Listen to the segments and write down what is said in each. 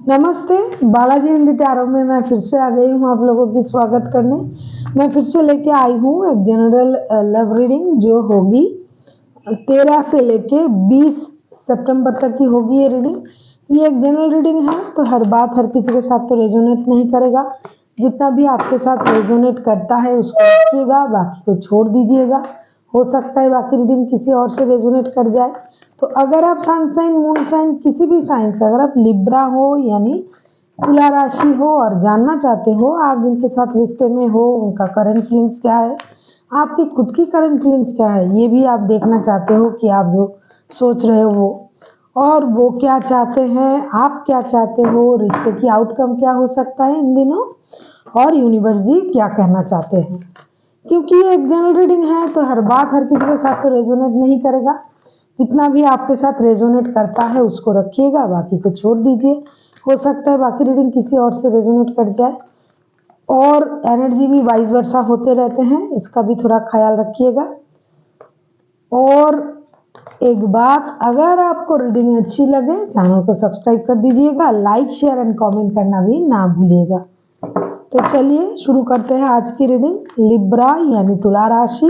नमस्ते। बालाजी हिंदी टैरो में मैं फिर से आ गई हूँ आप लोगों की स्वागत करने। मैं फिर से लेके आई हूँ एक जनरल लव रीडिंग जो होगी 13 से लेके 20 सितंबर तक की होगी ये रीडिंग। ये एक जनरल रीडिंग है तो हर बात हर किसी के साथ तो रेजोनेट नहीं करेगा। जितना भी आपके साथ रेजोनेट करता है उसको रखिएगा, बाकी को छोड़ दीजिएगा। हो सकता है बाकी रीडिंग किसी और से रेजोनेट कर जाए। तो अगर आप सन साइन मून साइन किसी भी साइन से, अगर आप लिब्रा हो यानी तुला राशि हो और जानना चाहते हो आप जिनके साथ रिश्ते में हो उनका करंट फीलिंग्स क्या है, आपकी खुद की करंट फीलिंग्स क्या है, ये भी आप देखना चाहते हो कि आप जो सोच रहे हो वो और वो क्या चाहते हैं, आप क्या चाहते हो, रिश्ते की आउटकम क्या हो सकता है इन दिनों, और यूनिवर्स जी क्या कहना चाहते हैं। क्योंकि ये एक जनरल रीडिंग है तो हर बात हर किसी के साथ तो रेजोनेट नहीं करेगा। जितना भी आपके साथ रेजोनेट करता है उसको रखिएगा, बाकी को छोड़ दीजिए। हो सकता है बाकी रीडिंग किसी और से रेजोनेट कर जाए और एनर्जी भी वाइस वर्सा होते रहते हैं, इसका भी थोड़ा ख्याल रखिएगा। और एक बात, अगर आपको रीडिंग अच्छी लगे चैनल को सब्सक्राइब कर दीजिएगा, लाइक शेयर एंड कमेंट करना भी ना भूलिएगा। तो चलिए शुरू करते हैं आज की रीडिंग। लिब्रा यानी तुला राशि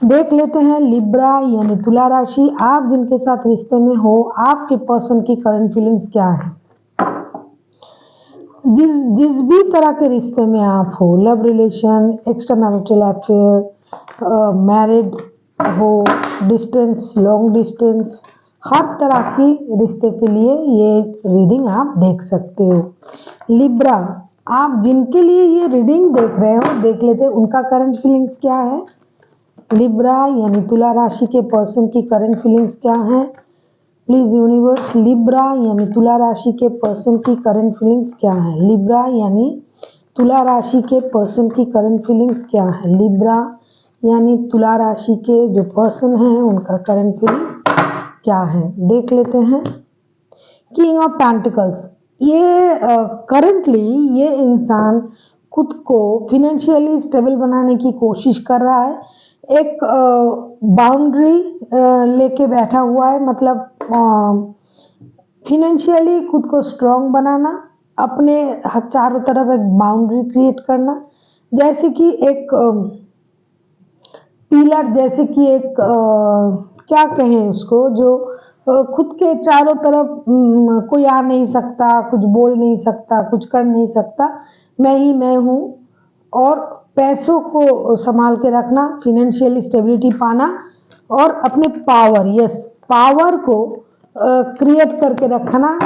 देख लेते हैं। लिब्रा यानी तुला राशि, आप जिनके साथ रिश्ते में हो आपके पर्सन की करंट फीलिंग्स क्या है। जिस भी तरह के रिश्ते में आप हो, love relation, extra marital affair, married हो, डिस्टेंस, लॉन्ग डिस्टेंस, हर तरह की रिश्ते के लिए ये रीडिंग आप देख सकते हो। लिब्रा, आप जिनके लिए ये रीडिंग देख रहे हो देख लेते हैं उनका करंट फीलिंग्स क्या है। लिब्रा यानी तुला राशि के पर्सन की करंट फीलिंग्स क्या है। प्लीज यूनिवर्स, लिब्रा यानी तुला राशि के पर्सन की करंट फीलिंग्स क्या है। लिब्रा यानी तुला राशि के पर्सन की करंट फीलिंग्स क्या है। लिब्रा यानी तुला राशि के जो पर्सन हैं उनका करंट फीलिंग्स क्या है, देख लेते हैं। किंग ऑफ पेंटिकल्स, ये करंटली ये इंसान खुद को फिनेंशियली स्टेबल बनाने की कोशिश कर रहा है। एक बाउंड्री लेके बैठा हुआ है, मतलब फिनेंशियली खुद को स्ट्रांग बनाना, अपने चारों तरफ एक बाउंड्री क्रिएट करना, जैसे कि एक पिलर, जैसे कि एक क्या कहें उसको, जो खुद के चारों तरफ कोई आ नहीं सकता, कुछ बोल नहीं सकता, कुछ कर नहीं सकता, मैं ही मैं हूँ। और पैसों को संभाल के रखना, फिनेंशियली स्टेबिलिटी पाना और अपने पावर, यस पावर को क्रिएट करके रखना,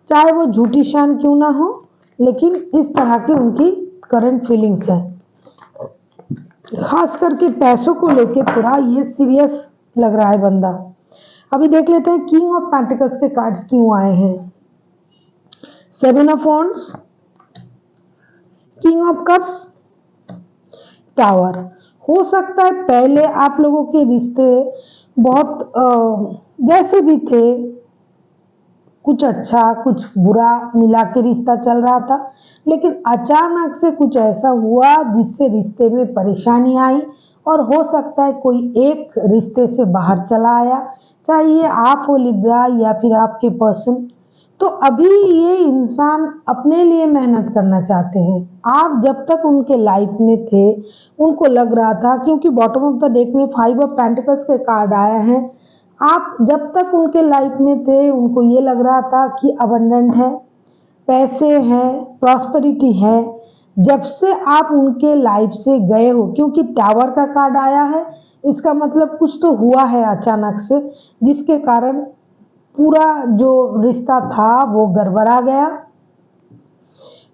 चाहे वो झूठी शान क्यों ना हो, लेकिन इस तरह की उनकी करंट फीलिंग्स है। खास करके पैसों को लेके थोड़ा ये सीरियस लग रहा है बंदा। अभी देख लेते हैं किंग ऑफ पेंटिकल्स के कार्ड्स क्यों आए हैं। 7 of wands, king of cups, tower. हो सकता है पहले आप लोगों के रिश्ते बहुत जैसे भी थे, कुछ अच्छा कुछ बुरा मिला के रिश्ता चल रहा था, लेकिन अचानक से कुछ ऐसा हुआ जिससे रिश्ते में परेशानी आई और हो सकता है कोई एक रिश्ते से बाहर चला आया, चाहे ये आप हो लिब्रा या फिर आपके पर्सन। तो अभी ये इंसान अपने लिए मेहनत करना चाहते हैं। आप जब तक उनके लाइफ में थे उनको लग रहा था, क्योंकि बॉटम ऑफ द डेक में 5 ऑफ पेंटिकल्स के कार्ड आया है, आप जब तक उनके लाइफ में थे उनको ये लग रहा था कि अबंडेंट है, पैसे हैं, प्रॉस्पेरिटी है। जब से आप उनके लाइफ से गए हो, क्योंकि टावर का कार्ड आया है, इसका मतलब कुछ तो हुआ है अचानक से जिसके कारण पूरा जो रिश्ता था वो गड़बड़ा गया।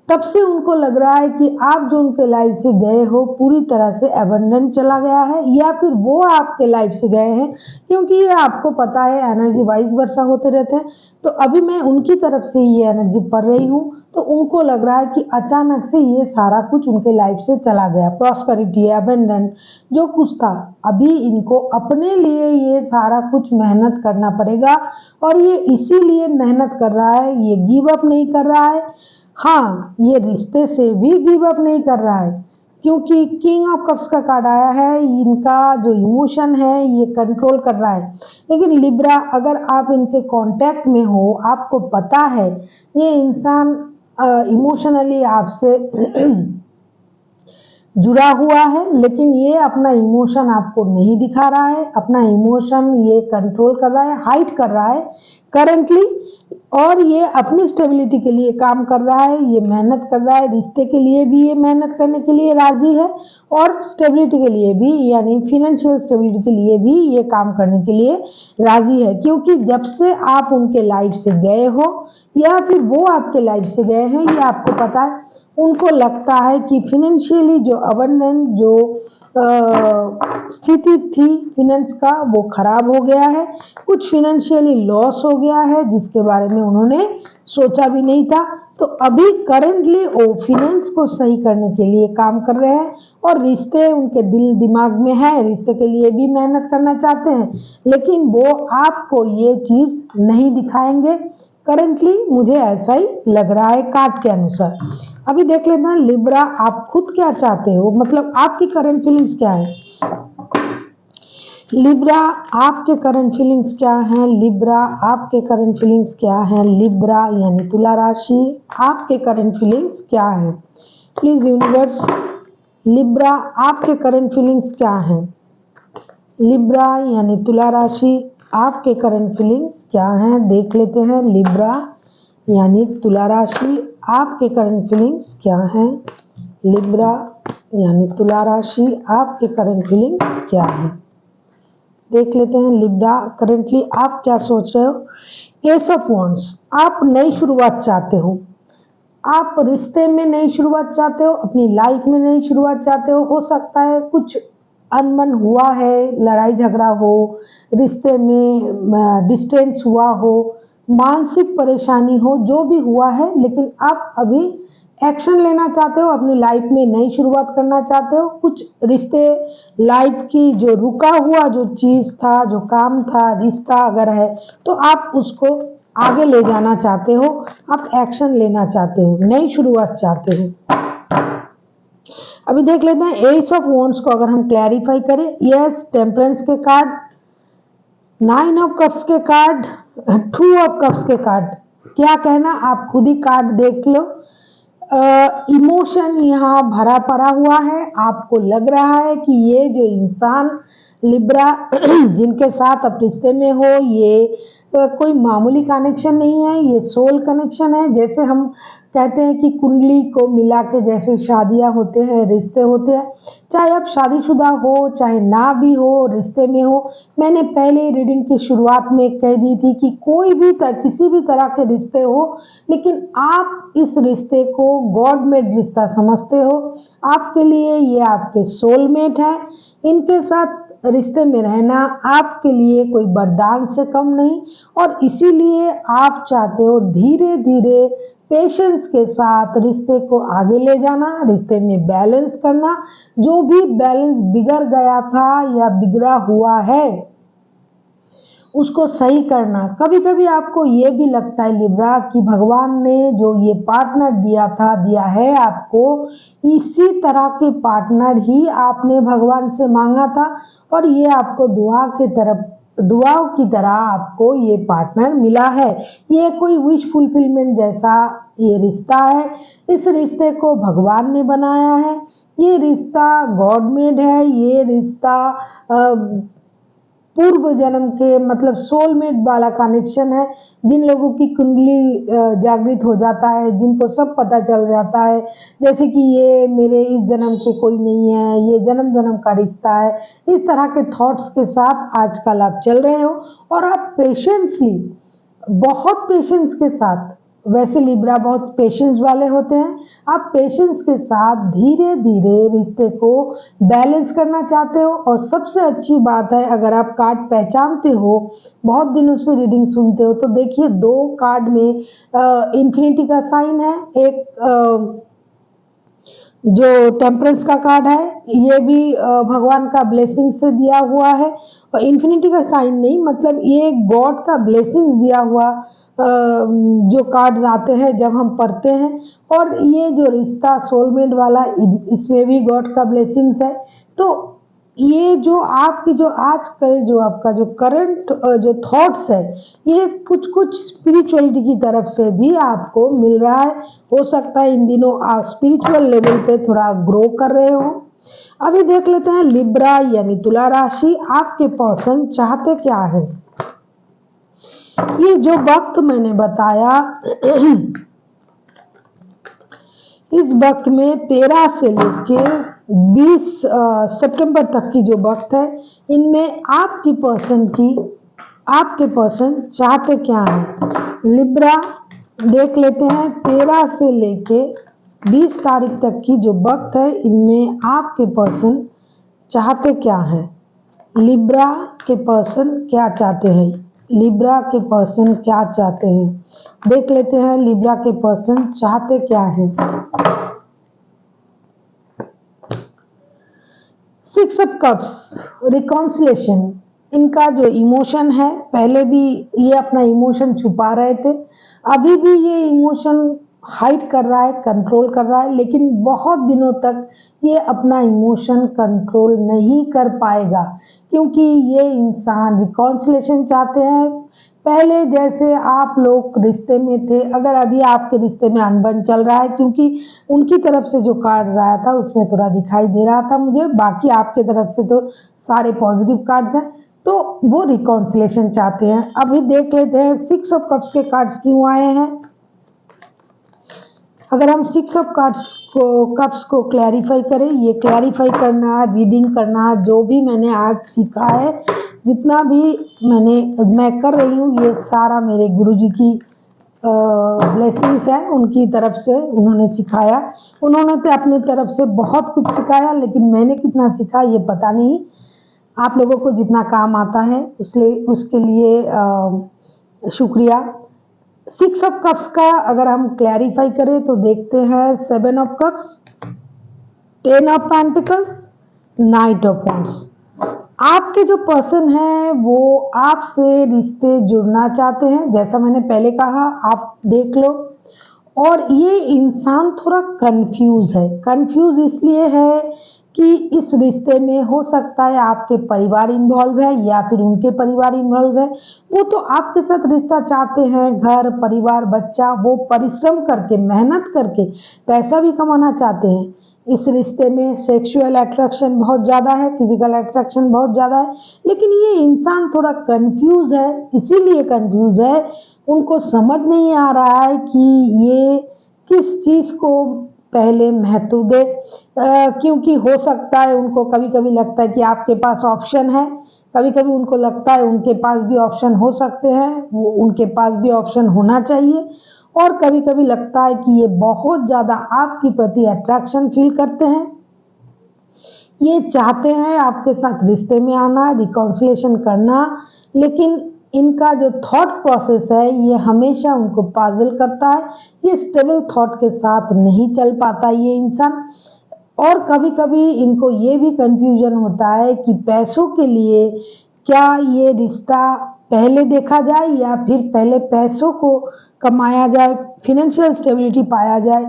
तब से उनको लग रहा है कि आप जो उनके लाइफ से गए हो पूरी तरह से एबंडेंट चला गया है, या फिर वो आपके लाइफ से गए हैं, क्योंकि ये आपको पता है एनर्जी वाइस वर्सा होते रहते हैं। तो अभी मैं उनकी तरफ से ये एनर्जी पढ़ रही हूँ, तो उनको लग रहा है कि अचानक से ये सारा कुछ उनके लाइफ से चला गया, प्रॉस्पेरिटी, एबंडेंट जो कुछ था। अभी इनको अपने लिए ये सारा कुछ मेहनत करना पड़ेगा और ये इसीलिए मेहनत कर रहा है, ये गिव अप नहीं कर रहा है। हाँ, ये रिश्ते से भी गिव अप नहीं कर रहा है, क्योंकि किंग ऑफ कप्स का कार्ड आया है, इनका जो इमोशन है ये कंट्रोल कर रहा है। लेकिन लिब्रा, अगर आप इनके कांटेक्ट में हो, आपको पता है ये इंसान इमोशनली आपसे जुड़ा हुआ है, लेकिन ये अपना इमोशन आपको नहीं दिखा रहा है, अपना इमोशन ये कंट्रोल कर रहा है, हाइड कर रहा है करंटली, और ये अपनी स्टेबिलिटी के लिए काम कर रहा है, ये मेहनत कर रहा है, रिश्ते के लिए भी ये मेहनत करने के लिए राजी है, और स्टेबिलिटी के लिए भी, यानी फिनेंशियल स्टेबिलिटी के लिए भी ये काम करने के लिए राजी है। क्योंकि जब से आप उनके लाइफ से गए हो या फिर वो आपके लाइफ से गए हैं, ये आपको पता है, उनको लगता है कि फिनेंशियली जो अबंडेंट जो स्थिति थी फिनेंस का, वो खराब हो गया है, कुछ फिनेंशियली लॉस हो गया है जिसके बारे में उन्होंने सोचा भी नहीं था। तो अभी करेंटली वो फिनेंस को सही करने के लिए काम कर रहे हैं, और रिश्ते उनके दिल दिमाग में है, रिश्ते के लिए भी मेहनत करना चाहते हैं, लेकिन वो आपको ये चीज नहीं दिखाएंगे। करंटली मुझे ऐसा ही लग रहा है कार्ड के अनुसार। अभी देख लेते हैं लिब्रा, आप खुद क्या चाहते हो, मतलब आपकी करंट फीलिंग्स क्या है। लिब्रा, आपके करंट फीलिंग्स क्या हैं। लिब्रा, आपके करंट फीलिंग्स क्या हैं। लिब्रा यानी तुला राशि, आपके करंट फीलिंग्स क्या हैं। प्लीज यूनिवर्स, लिब्रा आपके करंट फीलिंग्स क्या हैं। लिब्रा यानी तुला राशि, आपके करंट फीलिंग्स क्या हैं, देख लेते हैं। लिब्रा यानी तुला राशि, आपके करंट फीलिंग्स क्या हैं। लिब्रा यानी तुला राशि, आपके करंट फीलिंग्स क्या हैं, देख लेते हैं। लिब्रा, करंटली आप क्या सोच रहे हो। एस ऑफ वॉन्ड्स, आप नई शुरुआत चाहते हो, आप रिश्ते में नई शुरुआत चाहते हो, अपनी लाइफ में नई शुरुआत चाहते हो सकता है कुछ अनबन हुआ है, लड़ाई झगड़ा हो, रिश्ते में डिस्टेंस हुआ हो, मानसिक परेशानी हो, जो भी हुआ है, लेकिन आप अभी एक्शन लेना चाहते हो, अपनी लाइफ में नई शुरुआत करना चाहते हो। कुछ रिश्ते, लाइफ की जो रुका हुआ जो चीज था, जो काम था, रिश्ता अगर है तो आप उसको आगे ले जाना चाहते हो, आप एक्शन लेना चाहते हो, नई शुरुआत चाहते हो। अभी देख लेते हैं एस ऑफ वॉन्ड्स को अगर हम क्लैरिफाई करें। यस, टेम्परेंस के कार्ड, 9 ऑफ कप्स के कार्ड, 2 ऑफ कप्स के कार्ड, क्या कहना, आप खुद ही कार्ड देख लो। इमोशन यहाँ भरा पड़ा हुआ है, आपको लग रहा है कि ये जो इंसान लिब्रा जिनके साथ आप रिश्ते में हो, ये कोई मामूली कनेक्शन नहीं है, ये सोल कनेक्शन है। जैसे हम कहते हैं कि कुंडली को मिला के जैसे शादियां होते हैं, रिश्ते होते हैं, चाहे आप शादीशुदा हो चाहे ना भी हो, रिश्ते में हो। मैंने पहले रीडिंग की शुरुआत में कह दी थी कि कोई भी किसी भी तरह के रिश्ते हो, लेकिन आप इस रिश्ते को गॉड मेड रिश्ता समझते हो, आपके लिए ये आपके सोलमेट है। इनके साथ रिश्ते में रहना आपके लिए कोई वरदान से कम नहीं, और इसीलिए आप चाहते हो धीरे धीरे पेशेंस के साथ रिश्ते को आगे ले जाना, रिश्ते में बैलेंस करना, जो भी बैलेंस बिगड़ गया था या बिगड़ा हुआ है उसको सही करना। कभी कभी आपको ये भी लगता है लिब्रा कि भगवान ने जो ये पार्टनर दिया है आपको, इसी तरह के पार्टनर ही आपने भगवान से मांगा था, और ये आपको दुआओं की तरह आपको ये पार्टनर मिला है। ये कोई विश फुलफिलमेंट जैसा ये रिश्ता है, इस रिश्ते को भगवान ने बनाया है, ये रिश्ता गॉड मेड है, ये रिश्ता पूर्व जन्म के मतलब सोलमेट वाला कनेक्शन है। जिन लोगों की कुंडली जागृत हो जाता है, जिनको सब पता चल जाता है, जैसे कि ये मेरे इस जन्म के कोई नहीं है, ये जन्म जन्म का रिश्ता है, इस तरह के थॉट्स के साथ आजकल आप चल रहे हो, और आप पेशेंसली, बहुत पेशेंस के साथ, वैसे लिब्रा बहुत पेशेंस वाले होते हैं, आप पेशेंस के साथ धीरे धीरे रिश्ते को बैलेंस करना चाहते हो। और सबसे अच्छी बात है, अगर आप कार्ड पहचानते हो, बहुत दिनों से रीडिंग सुनते हो, तो देखिए 2 कार्ड में इन्फिनिटी का साइन है, एक जो टेम्परेंस का कार्ड है ये भी भगवान का ब्लेसिंग से दिया हुआ है, और इन्फिनिटी का साइन नहीं, मतलब ये गॉड का ब्लेसिंग्स दिया हुआ जो कार्ड्स आते हैं जब हम पढ़ते हैं। और ये जो रिश्ता सोलमेट वाला इसमें भी गॉड का ब्लेसिंग्स है। तो ये जो आपकी जो आजकल जो आपका जो करंट जो थॉट्स है, ये कुछ कुछ स्पिरिचुअलिटी की तरफ से भी आपको मिल रहा है। हो सकता है इन दिनों आप स्पिरिचुअल लेवल पे थोड़ा ग्रो कर रहे हो। अभी देख लेते हैं लिब्रा यानी तुला राशि, आपके पर्सन चाहते क्या है। ये जो वक्त मैंने बताया इस वक्त में 13 से लेके 20 सितंबर तक की जो वक्त है, इनमें आपके पर्सन चाहते क्या है। लिब्रा देख लेते हैं 13 से लेके 20 तारीख तक की जो वक्त है, इनमें आपके पर्सन चाहते क्या है। लिब्रा के पर्सन क्या चाहते हैं, लिब्रा के पर्सन क्या चाहते हैं, देख लेते हैं लिब्रा के पर्सन चाहते क्या है। 6 ऑफ कप्स रिकॉन्सिलेशन, इनका जो इमोशन है, पहले भी ये अपना इमोशन छुपा रहे थे, अभी भी ये इमोशन हाइड कर रहा है, कंट्रोल कर रहा है, लेकिन बहुत दिनों तक ये अपना इमोशन कंट्रोल नहीं कर पाएगा, क्योंकि ये इंसान रिकॉन्सिलेशन चाहते हैं। पहले जैसे आप लोग रिश्ते में थे, अगर अभी आपके रिश्ते में अनबन चल रहा है, क्योंकि उनकी तरफ से जो कार्ड्स आया था उसमें थोड़ा दिखाई दे रहा था मुझे, बाकी आपके तरफ से तो सारे पॉजिटिव कार्ड्स हैं, तो वो रिकॉन्सिलेशन चाहते हैं। अभी देख लेते हैं 6 ऑफ कप्स के कार्ड्स क्यों आए हैं। अगर हम 6 ऑफ कप्स को क्लैरिफाई करें, ये क्लैरिफाई करना, रीडिंग करना, जो भी मैंने आज सीखा है, जितना भी मैं कर रही हूँ, ये सारा मेरे गुरुजी की ब्लेसिंग्स है, उनकी तरफ से उन्होंने सिखाया। उन्होंने तो अपनी तरफ से बहुत कुछ सिखाया, लेकिन मैंने कितना सीखा ये पता नहीं। आप लोगों को जितना काम आता है उसके लिए शुक्रिया। 6 ऑफ कप्स का अगर हम क्लैरिफाई करें तो देखते हैं 7 of cups, 10 of pentacles, night of wands. आपके जो पर्सन है वो आपसे रिश्ते जुड़ना चाहते हैं, जैसा मैंने पहले कहा, आप देख लो। और ये इंसान थोड़ा कंफ्यूज है, कंफ्यूज इसलिए है कि इस रिश्ते में हो सकता है आपके परिवार इन्वॉल्व है या फिर उनके परिवार इन्वॉल्व है। वो तो आपके साथ रिश्ता चाहते हैं, घर परिवार बच्चा, वो परिश्रम करके मेहनत करके पैसा भी कमाना चाहते हैं। इस रिश्ते में सेक्सुअल अट्रैक्शन बहुत ज़्यादा है, फिजिकल अट्रैक्शन बहुत ज़्यादा है, लेकिन ये इंसान थोड़ा कंफ्यूज है। इसीलिए कंफ्यूज है, उनको समझ नहीं आ रहा है कि ये किस चीज़ को पहले महत्व दे, क्योंकि हो सकता है उनको कभी कभी लगता है कि आपके पास ऑप्शन है, कभी कभी उनको लगता है उनके पास भी ऑप्शन हो सकते हैं, वो उनके पास भी ऑप्शन होना चाहिए। और कभी कभी लगता है कि ये बहुत ज़्यादा आपके प्रति अट्रैक्शन फील करते हैं, ये चाहते हैं आपके साथ रिश्ते में आना, रिकॉन्सिलेशन करना, लेकिन इनका जो थॉट प्रोसेस है ये हमेशा उनको पागल करता है। ये स्टेबल थॉट के साथ नहीं चल पाता ये इंसान। और कभी कभी इनको ये भी कंफ्यूजन होता है कि पैसों के लिए क्या ये रिश्ता पहले देखा जाए या फिर पहले पैसों को कमाया जाए, फिनेंशियल स्टेबिलिटी पाया जाए।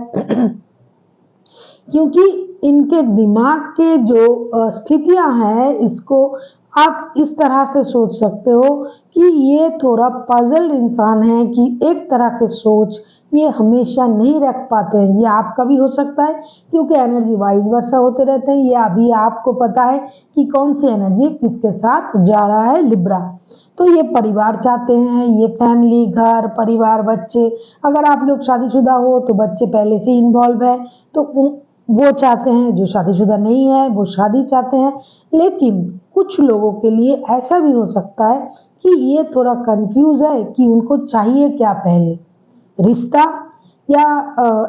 क्योंकि इनके दिमाग के जो स्थितियां हैं, इसको आप इस तरह से सोच सकते हो कि ये थोड़ा पजल्ड इंसान है, कि एक तरह के सोच ये हमेशा नहीं रख पाते हैं। ये आपका भी हो सकता है, क्योंकि एनर्जी वाइज वर्षा होते रहते हैं। ये अभी आपको पता है कि कौन सी एनर्जी किसके साथ जा रहा है। लिब्रा तो ये परिवार चाहते हैं, ये फैमिली, घर परिवार, बच्चे। अगर आप लोग शादीशुदा हो तो बच्चे पहले से इन्वॉल्व है, तो वो चाहते हैं। जो शादीशुदा नहीं है वो शादी चाहते हैं। लेकिन कुछ लोगों के लिए ऐसा भी हो सकता है कि ये थोड़ा कंफ्यूज है कि उनको चाहिए क्या पहले, रिश्ता या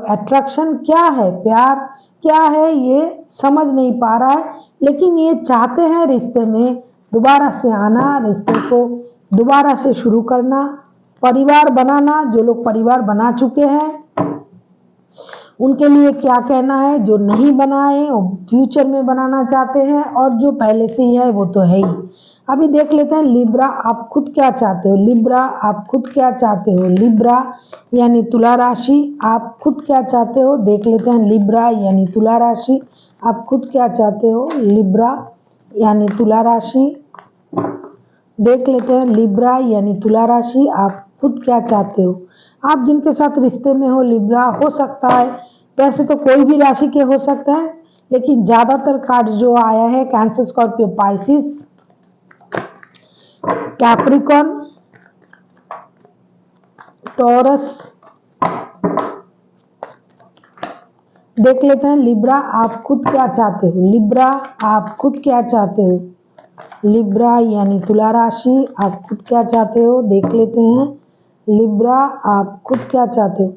अट्रैक्शन क्या है, प्यार क्या है, ये समझ नहीं पा रहा है। लेकिन ये चाहते हैं रिश्ते में दोबारा से आना, रिश्ते को दोबारा से शुरू करना, परिवार बनाना। जो लोग परिवार बना चुके हैं उनके लिए क्या कहना है, जो नहीं बनाए वो फ्यूचर में बनाना चाहते हैं, और जो पहले से ही है वो तो है ही। अभी देख लेते हैं लिब्रा आप खुद क्या चाहते हो। लिब्रा आप खुद क्या चाहते हो। लिब्रा यानी तुला राशि आप खुद क्या चाहते हो। देख लेते हैं लिब्रा यानी तुला राशि आप खुद क्या चाहते हो। लिब्रा यानी तुला राशि देख लेते हैं लिब्रा यानी तुला राशि आप खुद क्या चाहते हो। आप जिनके साथ रिश्ते में हो लिब्रा, हो सकता है वैसे तो कोई भी राशि के हो सकता है, लेकिन ज्यादातर कार्ड जो आया है cancer, Scorpio, Pisces, Capricorn, taurus. देख लेते हैं लिब्रा आप खुद क्या चाहते हो। लिब्रा आप खुद क्या चाहते हो। लिब्रा यानी तुला राशि आप खुद क्या चाहते हो। देख लेते हैं लिब्रा आप खुद क्या चाहते हो।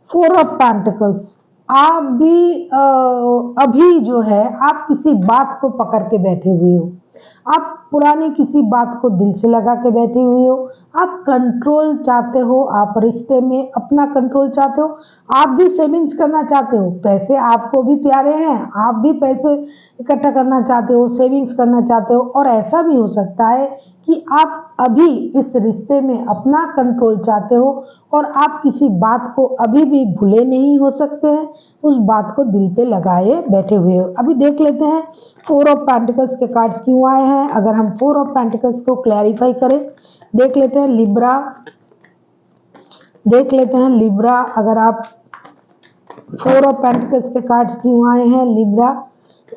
4 ऑफ पेंटिकल्स आप भी अभी जो है आप किसी बात को पकड़ के बैठे हुए हो। आप पुरानी किसी बात को दिल से लगा के बैठे हुए हो। आप कंट्रोल चाहते हो, आप रिश्ते में अपना कंट्रोल चाहते हो। आप भी सेविंग्स करना चाहते हो, पैसे आपको भी प्यारे हैं, आप भी पैसे इकट्ठा करना चाहते हो, सेविंग्स करना चाहते हो। और ऐसा भी हो सकता है कि आप अभी इस रिश्ते में अपना कंट्रोल चाहते हो और आप किसी बात को अभी भी भूले नहीं हो सकते हैं, उस बात को दिल पे लगाए बैठे हुए हो। अभी देख लेते हैं 4 ऑफ पेंटिकल्स के कार्ड्स क्यों आए हैं। अगर हम 4 ऑफ पेंटिकल्स को क्लैरिफाई करें, देख लेते हैं लिब्रा, देख लेते हैं लिब्रा अगर आप 4 ऑफ पेंटिकल्स के कार्ड्स क्यों आए हैं। लिब्रा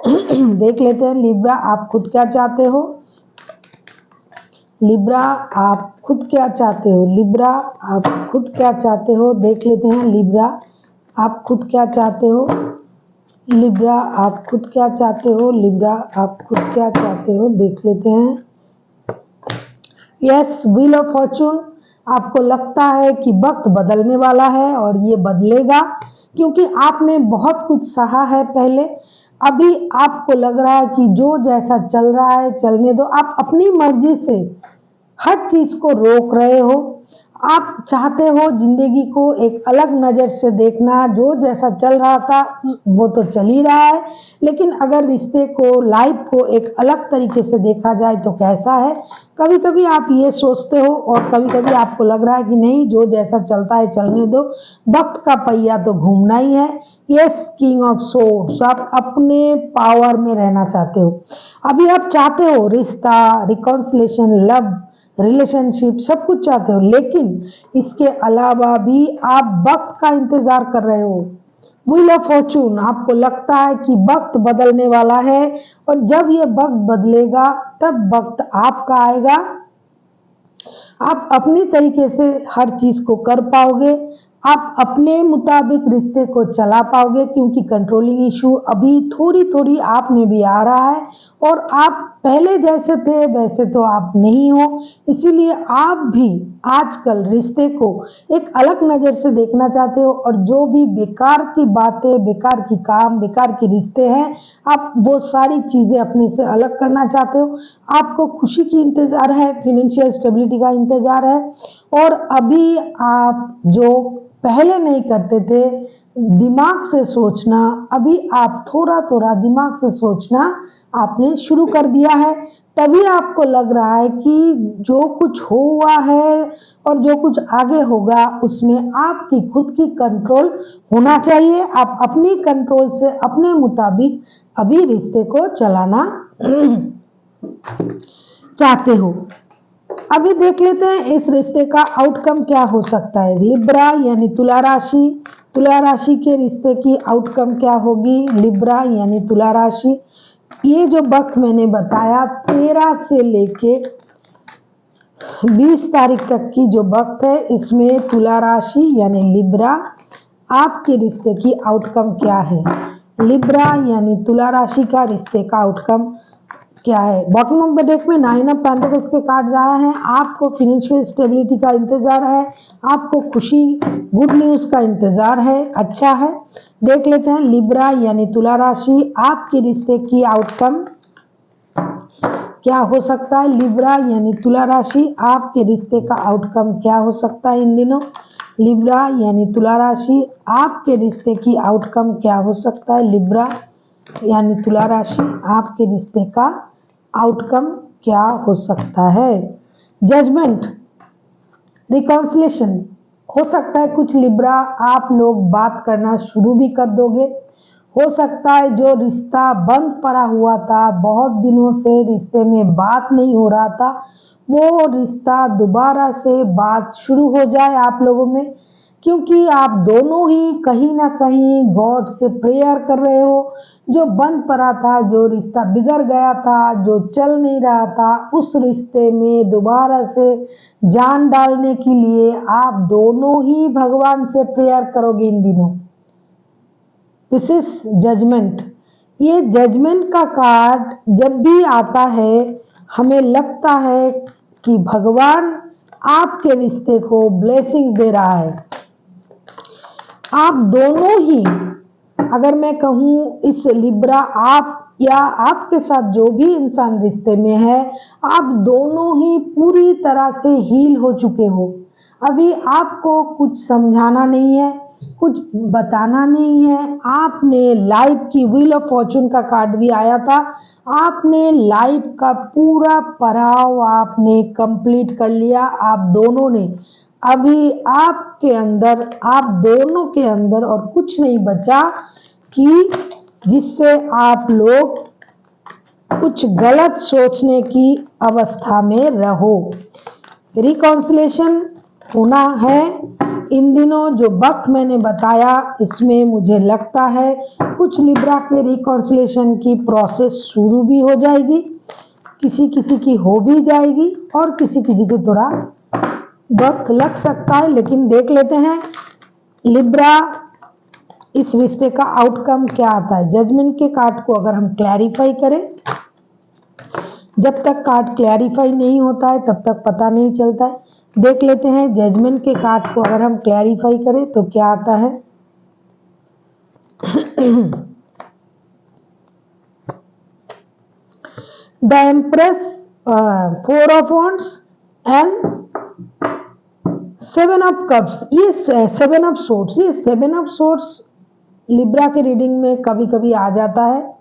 देख लेते हैं लिब्रा आप खुद क्या चाहते हो। लिब्रा आप खुद क्या चाहते हो। लिब्रा आप खुद क्या चाहते हो। देख लेते हैं लिब्रा आप खुद क्या चाहते हो। लिब्रा आप खुद क्या चाहते हो। लिब्रा आप खुद क्या चाहते हो। देख लेते हैं यस, व्हील ऑफ फॉर्चून। आपको लगता है कि वक्त बदलने वाला है और ये बदलेगा, क्योंकि आपने बहुत कुछ सहा है पहले। अभी आपको लग रहा है कि जो जैसा चल रहा है चलने दो। आप अपनी मर्जी से हर चीज को रोक रहे हो। आप चाहते हो जिंदगी को एक अलग नजर से देखना। जो जैसा चल रहा था वो तो चल ही रहा है, लेकिन अगर रिश्ते को, लाइफ को एक अलग तरीके से देखा जाए तो कैसा है। कभी कभी आप ये सोचते हो और कभी कभी आपको लग रहा है कि नहीं, जो जैसा चलता है चलने दो, वक्त का पहिया तो घूमना ही है। यस, किंग ऑफ सोर्ड्स आप अपने पावर में रहना चाहते हो। अभी आप चाहते हो रिश्ता, रिकॉन्सिलेशन, लव, रिलेशनशिप, सब कुछ चाहते हो, लेकिन इसके अलावा भी आप वक्त का इंतजार कर रहे हो। व्हील ऑफ फॉर्चून, आपको लगता है कि वक्त बदलने वाला है और जब ये वक्त बदलेगा तब वक्त आपका आएगा। आप अपनी तरीके से हर चीज को कर पाओगे। आप अपने मुताबिक रिश्ते को चला पाओगे, क्योंकि कंट्रोलिंग इशू अभी थोड़ी थोड़ी आप में भी आ रहा है और आप पहले जैसे थे वैसे तो आप नहीं हो। इसीलिए आप भी आजकल रिश्ते को एक अलग नजर से देखना चाहते हो और जो भी बेकार की बातें, बेकार की काम, बेकार के रिश्ते हैं, आप वो सारी चीजें अपने से अलग करना चाहते हो। आपको खुशी की इंतजार है, फाइनेंशियल स्टेबिलिटी का इंतजार है। और अभी आप जो पहले नहीं करते थे, दिमाग से सोचना, अभी आप थोड़ा थोड़ा दिमाग से सोचना आपने शुरू कर दिया है। तभी आपको लग रहा है कि जो कुछ हुआ है और जो कुछ आगे होगा उसमें आपकी खुद की कंट्रोल होना चाहिए। आप अपनी कंट्रोल से अपने मुताबिक अभी रिश्ते को चलाना चाहते हो। अभी देख लेते हैं इस रिश्ते का आउटकम क्या हो सकता है। लिब्रा यानी तुला राशि, तुला राशि के रिश्ते की आउटकम क्या होगी। लिब्रा यानी तुला राशि, ये जो वक्त मैंने बताया 13 से लेके 20 तारीख तक की जो वक्त है, इसमें तुला राशि यानी लिब्रा आपके रिश्ते की आउटकम क्या है। लिब्रा यानी तुला राशि का रिश्ते का आउटकम क्या है। बॉटम ऑफ द डेक में 9 ऑफ पेंटिकल्स के कार्ड्स आए हैं। आपको फाइनेंशियल स्टेबिलिटी का इंतजार है, आपको खुशी, गुड न्यूज का इंतजार है, अच्छा है। देख लेते हैं लिब्रा यानी तुला राशि आपके रिश्ते की आउटकम क्या हो सकता है। लिब्रा यानी तुला राशि आपके रिश्ते का आउटकम क्या हो सकता है इन दिनों। लिब्रा यानी तुला राशि, आपके रिश्ते की आउटकम क्या हो सकता है। लिब्रा यानी तुला राशि, आपके रिश्ते का आउटकम क्या हो सकता है। जजमेंट, रिकॉन्सिलेशन, हो सकता है कुछ लिब्रा आप लोग बात करना शुरू भी कर दोगे। हो सकता है जो रिश्ता बंद पड़ा हुआ था, बहुत दिनों से रिश्ते में बात नहीं हो रहा था, वो रिश्ता दोबारा से बात शुरू हो जाए आप लोगों में, क्योंकि आप दोनों ही कहीं ना कहीं गॉड से प्रेयर कर रहे हो। जो बंद पड़ा था, जो रिश्ता बिगड़ गया था, जो चल नहीं रहा था, उस रिश्ते में दोबारा से जान डालने के लिए आप दोनों ही भगवान से प्रेयर करोगे इन दिनों। This is judgement. ये जजमेंट का कार्ड जब भी आता है, हमें लगता है कि भगवान आपके रिश्ते को ब्लेसिंग्स दे रहा है। आप दोनों ही, अगर मैं कहूँ इस लिब्रा, आप या आपके साथ जो भी इंसान रिश्ते में है, आप दोनों ही पूरी तरह से हील हो चुके हो। अभी आपको कुछ समझाना नहीं है, कुछ बताना नहीं है। आपने लाइफ की व्हील ऑफ फॉर्चून का कार्ड भी आया था, आपने लाइफ का पूरा पड़ाव आपने कंप्लीट कर लिया, आप दोनों ने। अभी आपके अंदर, आप दोनों के अंदर और कुछ नहीं बचा कि जिससे आप लोग कुछ गलत सोचने की अवस्था में रहो। रिकॉन्सिलेशन होना है इन दिनों। जो वक्त मैंने बताया, इसमें मुझे लगता है कुछ लिब्रा के रिकॉन्सिलेशन की प्रोसेस शुरू भी हो जाएगी, किसी किसी की हो भी जाएगी और किसी किसी को थोड़ा वक्त लग सकता है। लेकिन देख लेते हैं लिब्रा, इस रिश्ते का आउटकम क्या आता है। जजमेंट के कार्ड को अगर हम क्लैरिफाई करें, जब तक कार्ड क्लैरिफाई नहीं होता है तब तक पता नहीं चलता है। देख लेते हैं जजमेंट के कार्ड को अगर हम क्लैरिफाई करें तो क्या आता है। The empress, 4 of wands and 7 of cups. ये 7 ऑफ सोर्ड्स, ये 7 ऑफ सोर्ड्स लिब्रा के रीडिंग में कभी कभी आ जाता है।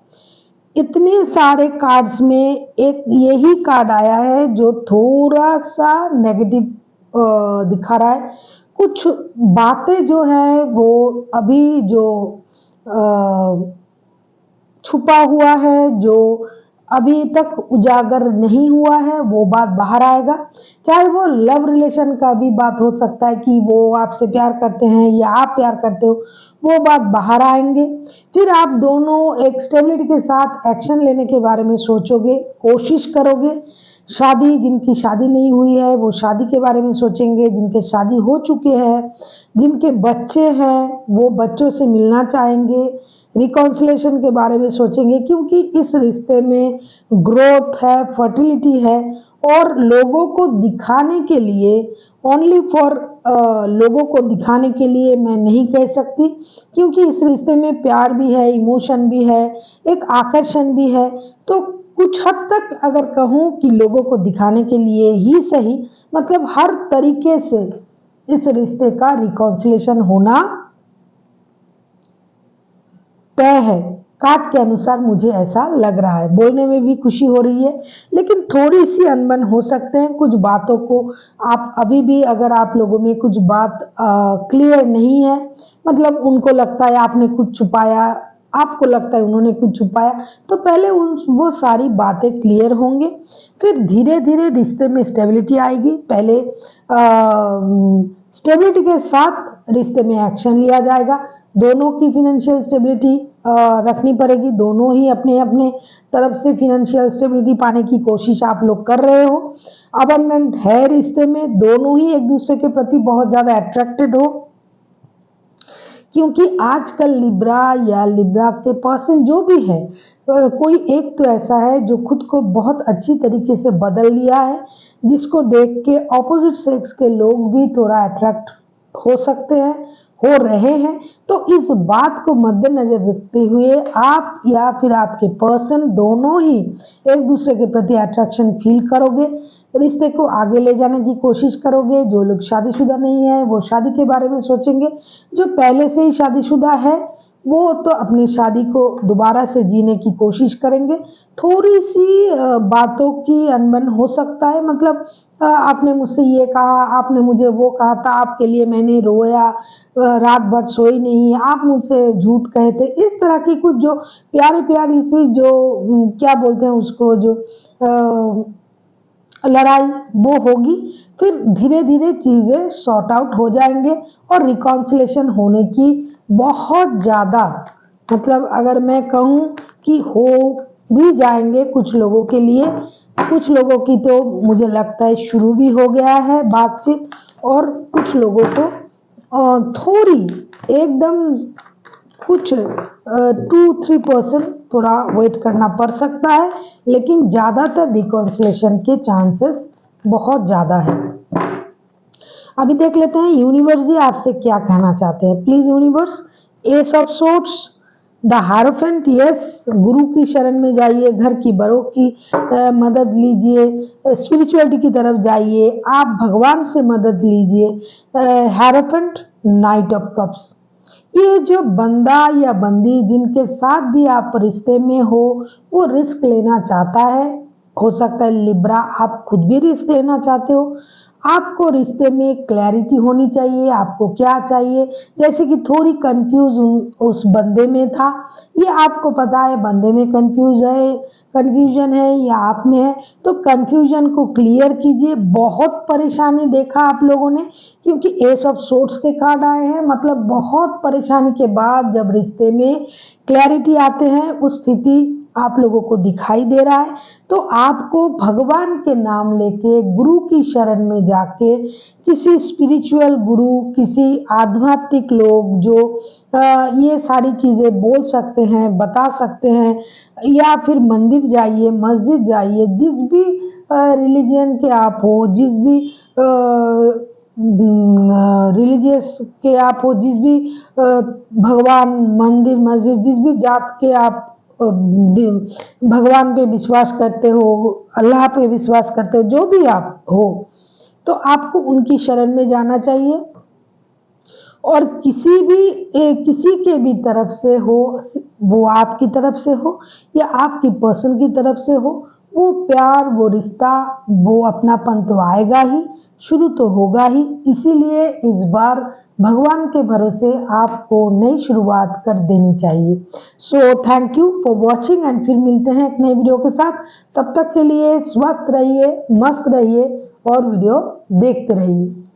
इतने सारे कार्ड्स में एक यही कार्ड आया है जो थोड़ा सा नेगेटिव दिखा रहा है। कुछ बातें जो है वो अभी जो छुपा हुआ है, जो अभी तक उजागर नहीं हुआ है, वो बात बाहर आएगा। चाहे वो लव रिलेशन का भी बात हो सकता है कि वो आपसे प्यार करते हैं या आप प्यार करते हो, वो बात बाहर आएंगे। फिर आप दोनों एक स्टेबिलिटी के साथ एक्शन लेने के बारे में सोचोगे, कोशिश करोगे। शादी, जिनकी शादी नहीं हुई है वो शादी के बारे में सोचेंगे, जिनके शादी हो चुके हैं, जिनके बच्चे हैं वो बच्चों से मिलना चाहेंगे। रिकॉन्सिलेशन के बारे में सोचेंगे, क्योंकि इस रिश्ते में ग्रोथ है, फर्टिलिटी है। और लोगों को दिखाने के लिए, ओनली फॉर लोगों को दिखाने के लिए मैं नहीं कह सकती, क्योंकि इस रिश्ते में प्यार भी है, इमोशन भी है, एक आकर्षण भी है। तो कुछ हद तक अगर कहूँ कि लोगों को दिखाने के लिए ही सही, मतलब हर तरीके से इस रिश्ते का रिकॉन्सिलेशन होना तय है। कार्ड के अनुसार मुझे ऐसा लग रहा है। बोलने में भी खुशी हो रही है, लेकिन थोड़ी सी अनबन हो सकते हैं कुछ बातों को। आप अभी भी, अगर आप लोगों में कुछ बात क्लियर नहीं है, मतलब उनको लगता है आपने कुछ छुपाया, आपको लगता है उन्होंने कुछ छुपाया, तो पहले वो सारी बातें क्लियर होंगे। फिर धीरे धीरे रिश्ते में स्टेबिलिटी आएगी। पहले स्टेबिलिटी के साथ रिश्ते में एक्शन लिया जाएगा। दोनों की फिनेंशियल स्टेबिलिटी रखनी पड़ेगी। दोनों ही अपने अपने तरफ से फिनेंशियल स्टेबिलिटी पाने की कोशिश आप लोग कर रहे हो। अबंडेंट है रिश्ते में, दोनों ही एक दूसरे के प्रति बहुत ज्यादा अट्रैक्टेड हो, क्योंकि आजकल लिब्रा या लिब्रा के पर्सन जो भी है, कोई एक तो ऐसा है जो खुद को बहुत अच्छी तरीके से बदल लिया है, जिसको देख के ऑपोजिट सेक्स के लोग भी थोड़ा अट्रैक्ट हो सकते हैं, हो रहे हैं, तो इस बात को मद्देनजर रखते हुए आप या फिर आपके पर्सन दोनों ही एक दूसरे के प्रति अट्रैक्शन फील करोगे, रिश्ते को आगे ले जाने की कोशिश करोगे। जो लोग शादीशुदा नहीं है वो शादी के बारे में सोचेंगे, जो पहले से ही शादीशुदा है वो तो अपनी शादी को दोबारा से जीने की कोशिश करेंगे। थोड़ी सी बातों की अनबन हो सकता है, मतलब आपने मुझसे ये कहा, आपने मुझे वो कहा था, आपके लिए मैंने रोया, रात भर सोई नहीं, आप मुझसे झूठ कहे थे, इस तरह की कुछ जो प्यारी प्यारी सी जो क्या बोलते हैं उसको, जो लड़ाई वो होगी। फिर धीरे धीरे चीजें सॉर्ट आउट हो जाएंगे और रिकॉन्सिलेशन होने की बहुत ज्यादा, मतलब अगर मैं कहूँ कि हो भी जाएंगे कुछ लोगों के लिए, कुछ लोगों की तो मुझे लगता है शुरू भी हो गया है बातचीत, और कुछ लोगों को थोड़ी एकदम कुछ 2-3% थोड़ा वेट करना पड़ सकता है, लेकिन ज्यादातर रिकॉन्सिलेशन के चांसेस बहुत ज्यादा है। अभी देख लेते हैं यूनिवर्स जी आपसे क्या कहना चाहते हैं। Please universe, S of sorts, the हारोफेंट, yes, गुरु की शरण में जाइए, घर की बड़ों की मदद लीजिए, स्पिरिचुअलिटी की तरफ जाइए, आप भगवान से मदद लीजिए। हारोफेंट, नाइट ऑफ कप्स, ये जो बंदा या बंदी जिनके साथ भी आप रिश्ते में हो वो रिस्क लेना चाहता है, हो सकता है लिब्रा आप खुद भी रिस्क लेना चाहते हो। आपको रिश्ते में क्लैरिटी होनी चाहिए, आपको क्या चाहिए, जैसे कि थोड़ी कंफ्यूज उस बंदे में था, ये आपको पता है बंदे में कंफ्यूजन है या आप में है, तो कंफ्यूजन को क्लियर कीजिए। बहुत परेशानी देखा आप लोगों ने, क्योंकि एस ऑफ सोर्ट्स के कार्ड आए हैं, मतलब बहुत परेशानी के बाद जब रिश्ते में क्लैरिटी आते हैं उस स्थिति आप लोगों को दिखाई दे रहा है। तो आपको भगवान के नाम लेके गुरु की शरण में जाके, किसी स्पिरिचुअल गुरु, किसी आध्यात्मिक लोग जो ये सारी चीजें बोल सकते हैं, बता सकते हैं, या फिर मंदिर जाइए, मस्जिद जाइए, जिस भी रिलीजन के आप हो, जिस भी रिलीजियस के आप हो, जिस भी भगवान, मंदिर, मस्जिद, जिस भी जात के आप भगवान पे विश्वास करते हो, अल्लाह पे विश्वास करते हो, जो भी आप हो, तो आपको उनकी शरण में जाना चाहिए। और किसी के भी तरफ से हो, वो आपकी तरफ से हो या आपकी पर्सन की तरफ से हो, वो प्यार, वो रिश्ता, वो अपनापन तो आएगा ही, शुरू तो होगा ही। इसीलिए इस बार भगवान के भरोसे आपको नई शुरुआत कर देनी चाहिए। So thank you for watching and फिर मिलते हैं एक नए वीडियो के साथ। तब तक के लिए स्वस्थ रहिए, मस्त रहिए और वीडियो देखते रहिए।